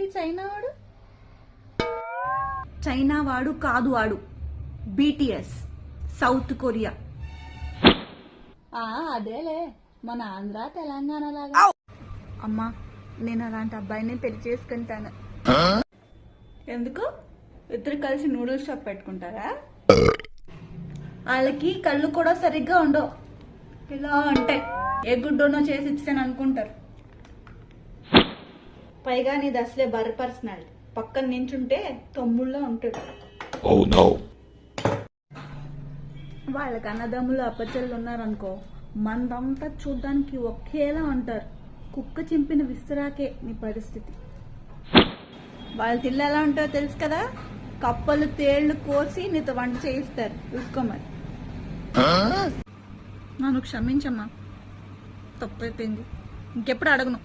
ఎవడి చైనా వాడు? చైనా వాడు కాదు, వాడు BTS, సౌత్ కొరియా. అదేలే, మన ఆంధ్ర తెలంగాణ లాగా. అమ్మా, నేను అలాంటి అబ్బాయిని పెళ్లి చేసుకుంటాను. ఎందుకు? ఇద్దరు కలిసి నూడిల్స్ షాప్ పెట్టుకుంటారా? వాళ్ళకి కళ్ళు కూడా సరిగ్గా ఉండవు, ఇలా అంటే ఏ గుడ్డోనో చేసి ఇచ్చాను అనుకుంటారు. పైగా నీది అసలే బర్ పర్సనాలిటీ, పక్కన నించుంటే తమ్ముళ్ళో ఉంటాడు. వాళ్ళకి అన్నదమ్ములు అప్పచెళ్ళు ఉన్నారనుకో, మందంతా చూడ్డానికి ఒకేలా ఉంటారు. కుక్క చింపిన విస్తరాకే నీ పరిస్థితి. వాళ్ళ తిల్లు ఎలా ఉంటారో తెలుసు కదా, కప్పలు తేళ్లు కోసి నీతో వంట చేయిస్తారు, చూసుకోమని. నన్ను క్షమించమ్మా, తప్పైపోయింది, ఇంకెప్పుడు అడగను.